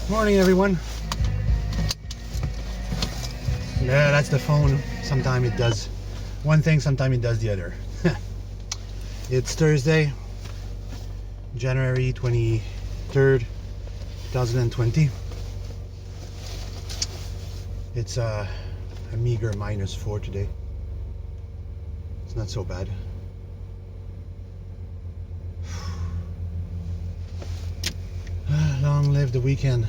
Morning, everyone. Yeah, that's the phone. Sometimes it does one thing, sometimes it does the other. It's Thursday, January 23rd, 2020. It's a meager -4 today. It's not so bad. Long live the weekend.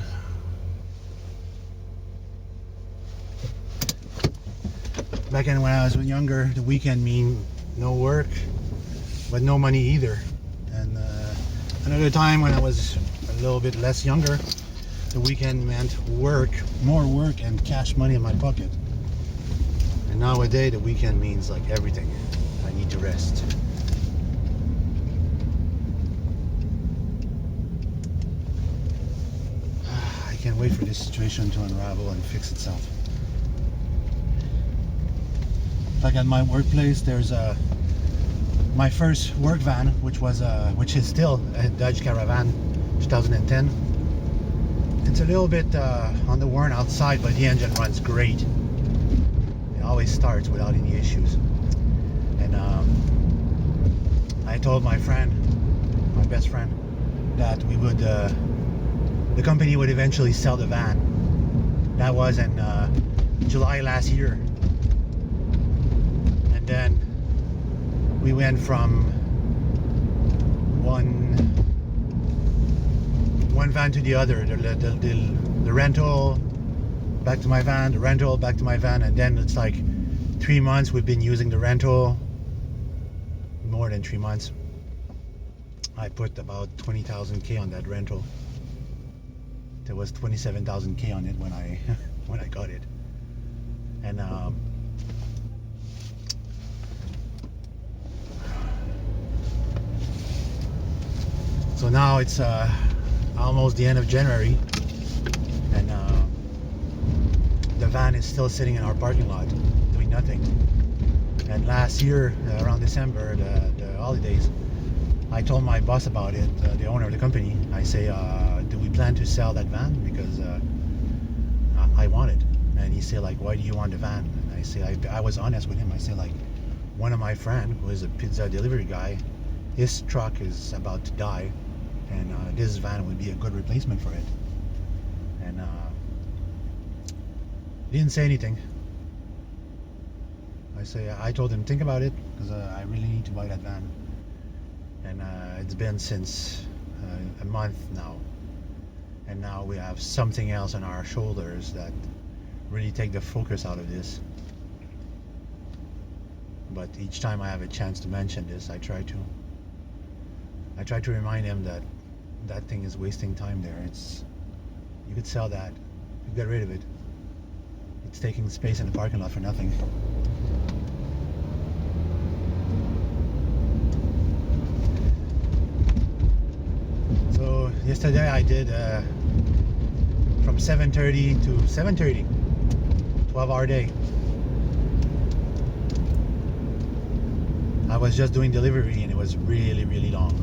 Back when I was younger, the weekend mean no work, but no money either. And another time when I was a little bit less younger, the weekend meant work, more work, and cash money in my pocket. And nowadays, the weekend means like everything. I need to rest. I can't wait for this situation to unravel and fix itself. Like at my workplace, there's my first work van, which is still a Dodge Caravan 2010. It's a little bit on the worn outside, but the engine runs great. It always starts without any issues. And I told my friend, my best friend, that we would, the company would eventually sell the van. That was in July last year. And then we went from one van to the other, the rental back to my van, the rental back to my van, and then it's like 3 months we've been using the rental. More than 3 months. I put about 20,000 K on that rental. There was 27,000 K on it when I when I got it. And so now it's almost the end of January, and the van is still sitting in our parking lot doing nothing. And last year, around December, the holidays, I told my boss about it, the owner of the company. I say, do we plan to sell that van? Because I want it. And he said, like, why do you want the van? And I say, I was honest with him. I say, like, one of my friends, who is a pizza delivery guy, his truck is about to die, and this van would be a good replacement for it. And he didn't say anything. I told him, think about it, because I really need to buy that van. And it's been since a month now, and now we have something else on our shoulders that really take the focus out of this. But each time I have a chance to mention this, I try to remind him that that thing is wasting time there. You could sell that, you get rid of it. It's taking space in the parking lot for nothing. So yesterday I did from 7:30 to 7:30, 12-hour day. I was just doing delivery and it was really, really long.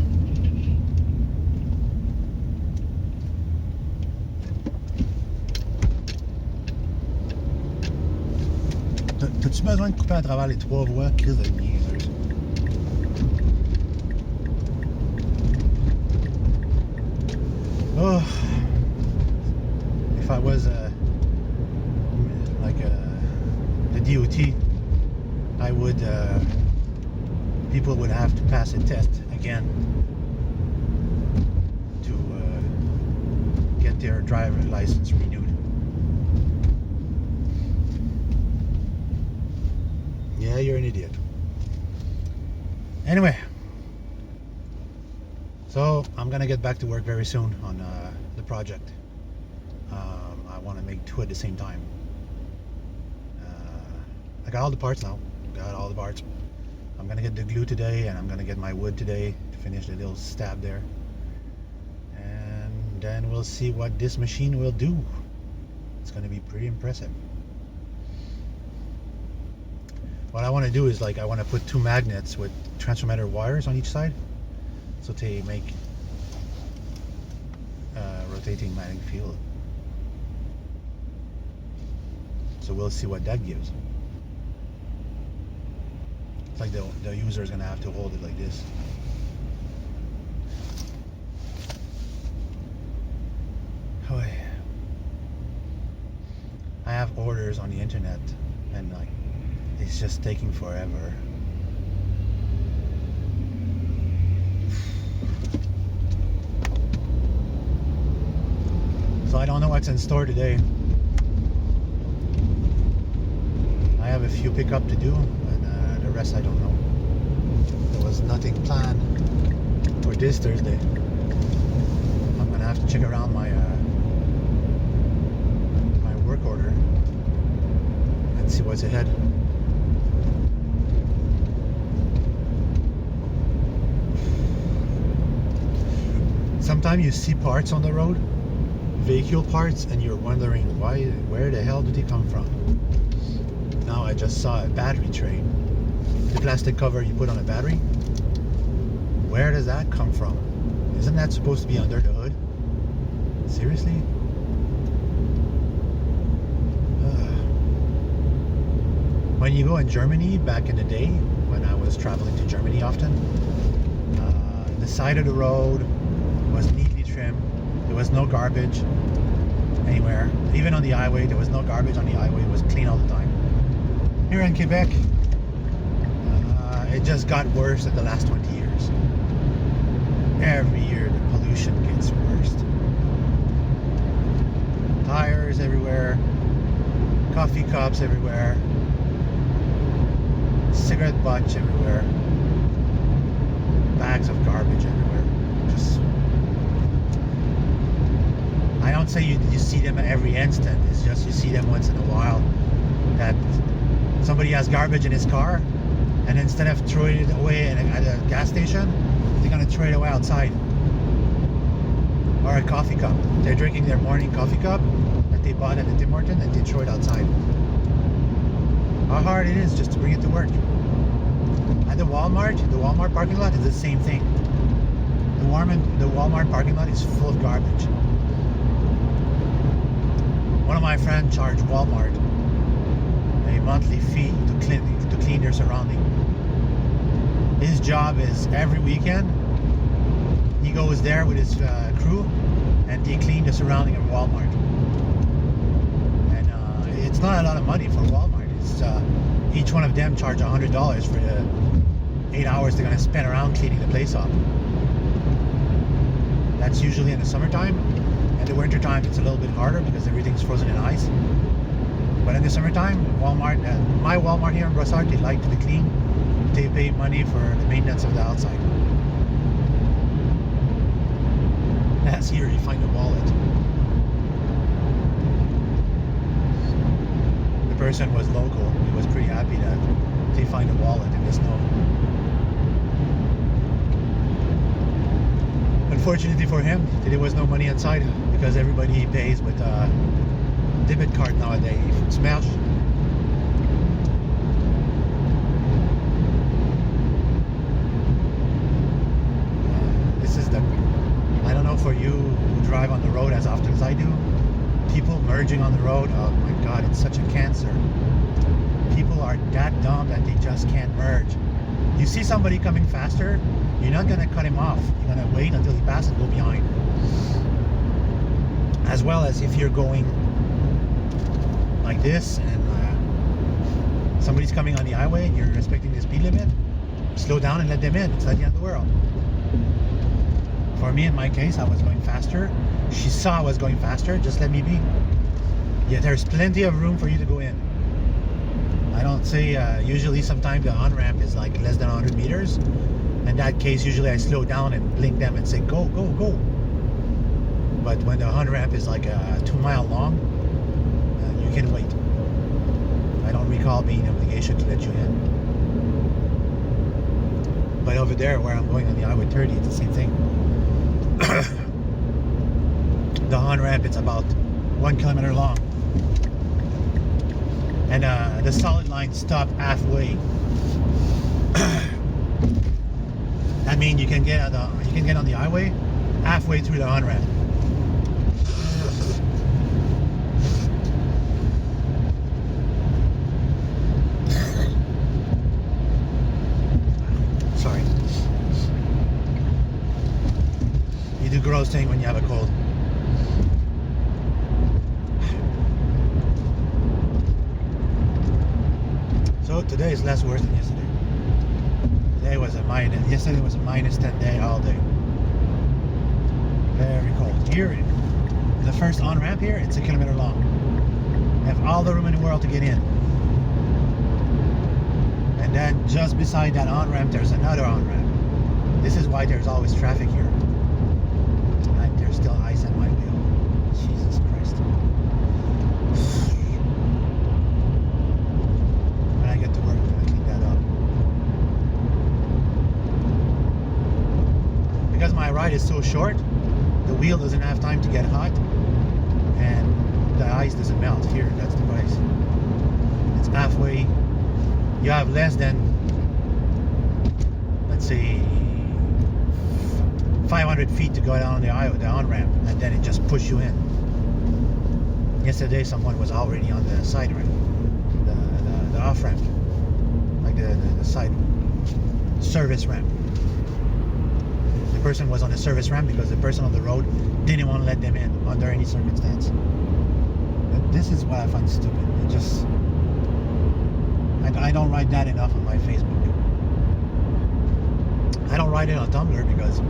T'as-tu besoin de couper à travers les 3 voies? Crise de niaiseuse. Oh, if I was like the DOT, I would people would have to pass a test again to get their driver license renewed. Yeah, you're an idiot. Anyway, so I'm gonna get back to work very soon on the project. I want to make 2 at the same time. I got all the parts now. I'm gonna get the glue today, and I'm gonna get my wood today to finish the little stab there. And then we'll see what this machine will do. It's gonna be pretty impressive. What I want to do is, like, I want to put 2 magnets with transformator wires on each side, so they make rotating magnetic field. So we'll see what that gives. It's like the user is gonna have to hold it like this. Oh, yeah. I have orders on the internet and like it's just taking forever. So I don't know what's in store today. I have a few pickup to do, and the rest I don't know. There was nothing planned for this Thursday. I'm gonna have to check around my my work order and see what's ahead. Sometimes you see parts on the road, vehicle parts, and you're wondering where the hell do they come from? Now I just saw a battery tray. The plastic cover you put on a battery. Where does that come from? Isn't that supposed to be under the hood? Seriously? When you go in Germany, back in the day, when I was traveling to Germany often, the side of the road was neatly trimmed. There was no garbage anywhere. Even on the highway, there was no garbage on the highway. It was clean all the time. Here in Quebec, it just got worse in the last 20 years. Every year the pollution gets worse. Tires everywhere, coffee cups everywhere, cigarette butts everywhere, bags of garbage everywhere. Just, I don't say you see them every instant, it's just you see them once in a while. That somebody has garbage in his car, and instead of throwing it away at a gas station, they're gonna throw it away outside. Or a coffee cup. They're drinking their morning coffee cup that they bought at the Tim Hortons, and they throw it outside. How hard it is just to bring it to work. At the Walmart parking lot is the same thing. The Walmart parking lot is full of garbage. One of my friends charged Walmart a monthly fee to clean their surrounding. His job is every weekend he goes there with his crew and they clean the surrounding of Walmart. And it's not a lot of money for Walmart. It's each one of them charge $100 for the 8 hours they're gonna spend around cleaning the place up. That's usually in the summertime. In the wintertime it's a little bit harder because everything's frozen in ice. But in the summertime, Walmart, my Walmart here in Brossard, they like to be clean. They pay money for the maintenance of the outside. As here, you find a wallet. The person was local. He was pretty happy that they find a wallet in the snow. Unfortunately for him, there was no money inside because everybody pays with debit card nowadays. Smash. This is the, I don't know for you who drive on the road as often as I do, people merging on the road, oh my god, it's such a cancer. People are that dumb that they just can't merge. You see somebody coming faster, you're not gonna cut him off. You're gonna wait until he passes and go behind. As well as if you're going like this and somebody's coming on the highway and you're respecting the speed limit, slow down and let them in. It's not the end of the world. For me, in my case, I was going faster. She saw I was going faster, just let me be. Yeah, there's plenty of room for you to go in. I don't say, usually sometimes the on-ramp is like less than 100 meters. In that case, usually I slow down and blink them and say, go, go, go. But when the on-ramp is like 2 mile long, you can wait. I don't recall being an obligation to let you in. But over there, where I'm going on the Highway 30, it's the same thing. The on-ramp, it's about 1 kilometer long. And the solid line stopped halfway. That means you can get on the highway halfway through the on-ramp. what I was saying when you have a cold. So today is less worse than yesterday. Yesterday was a minus 10 day all day. Very cold. Here, the first on-ramp here, it's 1 kilometer long. You have all the room in the world to get in. And then just beside that on-ramp, there's another on-ramp. This is why there's always traffic here. And there's still ice on my wheel. Jesus Christ. When I get to work, I'm going to clean that up. Because my ride is so short, the wheel doesn't have time to get hot, and the ice doesn't melt. Here, that's the price. It's halfway. You have less than, let's say, 500 feet to go down the on-ramp, and then it just pushes you in. Yesterday, someone was already on the side ramp, the off-ramp, like the side service ramp. The person was on the service ramp because the person on the road didn't want to let them in under any circumstance. But this is what I find stupid. It just, I don't write that enough on my Facebook. I don't write it on Tumblr because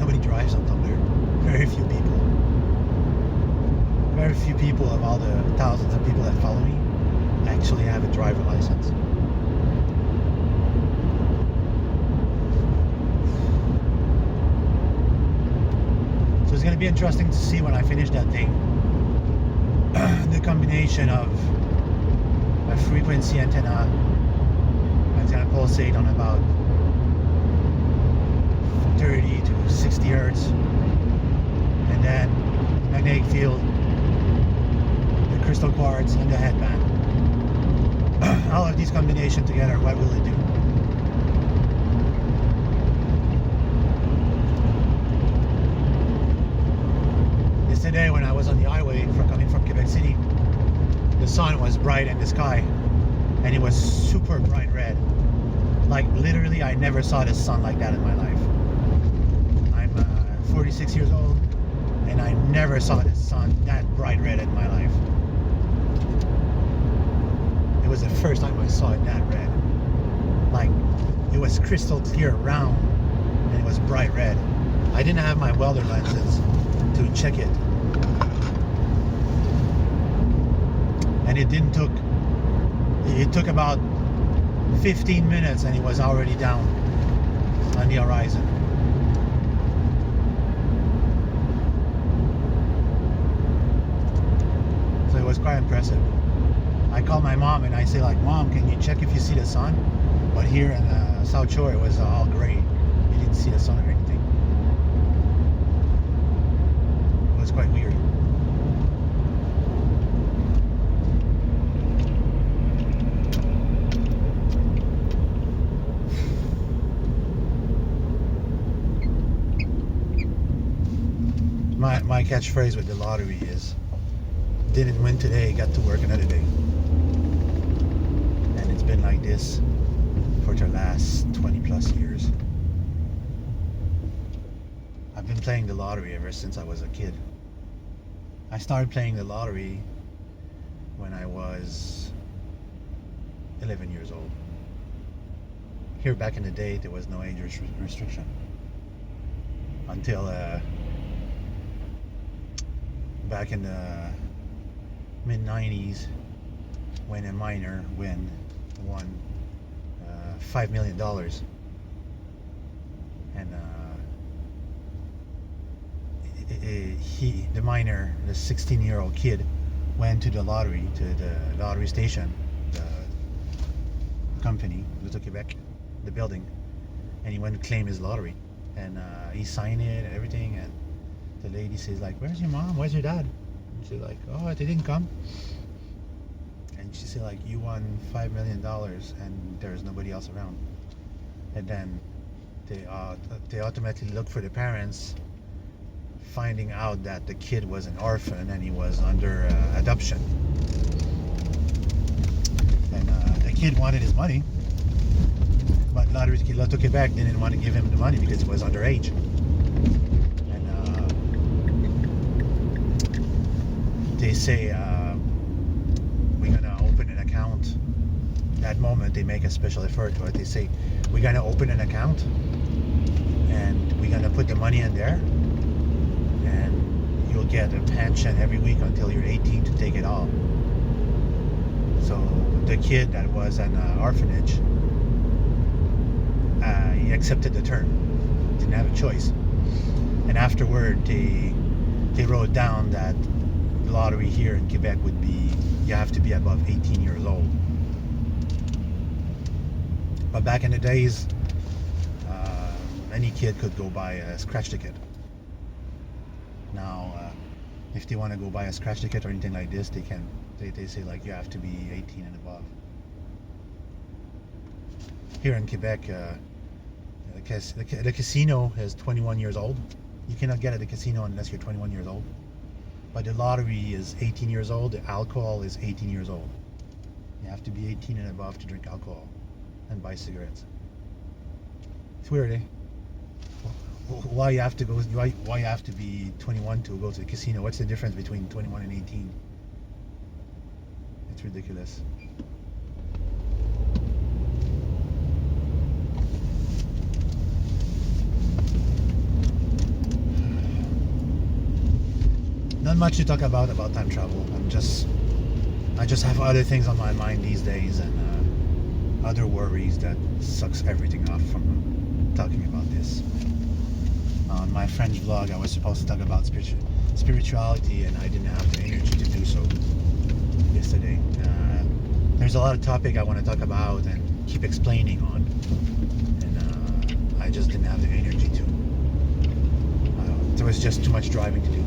nobody drives on Tumblr. Very few people. Very few people of all the thousands of people that follow me actually have a driver license. So it's going to be interesting to see when I finish that thing. The combination of a frequency antenna that's going to pulsate on about 30 to 60 hertz, and then magnetic field, the crystal quartz, and the headband. All of these combinations together, what will it do? Yesterday when I was on the highway coming from Quebec City, the sun was bright in the sky, and it was super bright red. Like literally I never saw the sun like that in my life. I'm 46 years old, and I never saw the sun that bright red in my life. It was the first time I saw it that red. Like, it was crystal clear round, and it was bright red. I didn't have my welder lenses to check it. And it took about 15 minutes, and it was already down on the horizon. So it was quite impressive. I called my mom and I say like, Mom, can you check if you see the sun? But here in the South Shore, it was all gray. You didn't see the sun or anything. It was quite weird. My catchphrase with the lottery is, didn't win today, got to work another day. And it's been like this for the last 20 plus years. I've been playing the lottery ever since I was a kid. I started playing the lottery when I was 11 years old. Here back in the day, there was no age restriction. Until back in the mid-90s, when a minor won $5 million, and the minor, the 16-year-old kid, went to the lottery station, the company, L'Auto-Québec, the building, and he went to claim his lottery, and he signed it and everything, and the lady says like, where's your mom, where's your dad? And she's like, oh, they didn't come. And she said like, you won $5 million and there's nobody else around. And then they ultimately looked for the parents, finding out that the kid was an orphan and he was under adoption. And the kid wanted his money, but L'Auto-Québec didn't want to give him the money because he was underage. And they say we're gonna open an account. That moment they make a special effort to it. They say we're gonna open an account and we're gonna put the money in there, and you'll get a pension every week until you're 18 to take it all. So the kid that was in an orphanage, he accepted the term, didn't have a choice, and afterward they wrote down that the lottery here in Quebec would be, you have to be above 18 years old. But back in the days, any kid could go buy a scratch ticket. Now, if they want to go buy a scratch ticket or anything like this, they can. They say like you have to be 18 and above. Here in Quebec, the casino is 21 years old. You cannot get at the casino unless you're 21 years old. But the lottery is 18 years old. The alcohol is 18 years old. You have to be 18 and above to drink alcohol and buy cigarettes. It's weird, eh? Why you have to go? Why you have to be 21 to go to the casino? What's the difference between 21 and 18? It's ridiculous. Not much to talk about time travel. I just have other things on my mind these days, and other worries that sucks everything off from talking about this. On my French vlog, I was supposed to talk about spirituality, and I didn't have the energy to do so yesterday. There's a lot of topic I want to talk about and keep explaining on, and I just didn't have the energy to. There was just too much driving to do.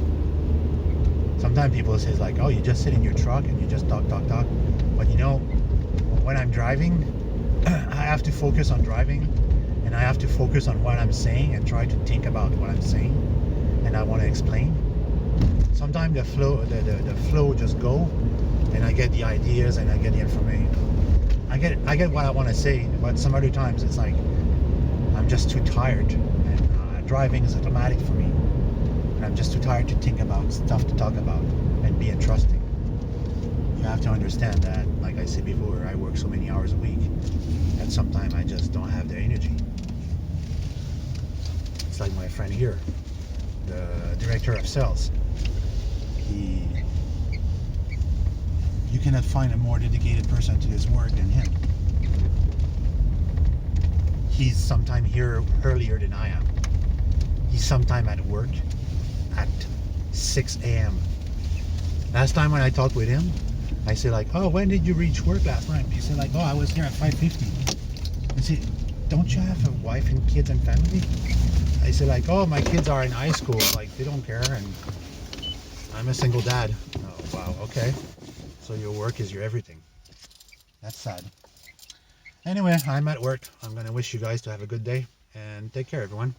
Sometimes people say like, oh, you just sit in your truck and you just talk. But you know, when I'm driving, I have to focus on driving, and I have to focus on what I'm saying and try to think about what I'm saying, and I want to explain. Sometimes the flow just go, and I get the ideas and I get the information. I get what I want to say, but some other times it's like I'm just too tired, and driving is automatic for me. I'm just too tired to think about stuff to talk about and be interesting. You have to understand that, like I said before, I work so many hours a week that sometimes I just don't have the energy. It's like my friend here, the director of sales. You cannot find a more dedicated person to his work than him. He's sometime here earlier than I am. He's sometime at work at 6 a.m. Last time when I talked with him, I said like, oh, when did you reach work last night? He said like, oh, I was here at 5:50. I said, don't you have a wife and kids and family? I said like, oh, my kids are in high school, like they don't care, and I'm a single dad. Oh wow, okay. So your work is your everything. That's sad. Anyway, I'm at work. I'm gonna wish you guys to have a good day and take care, everyone.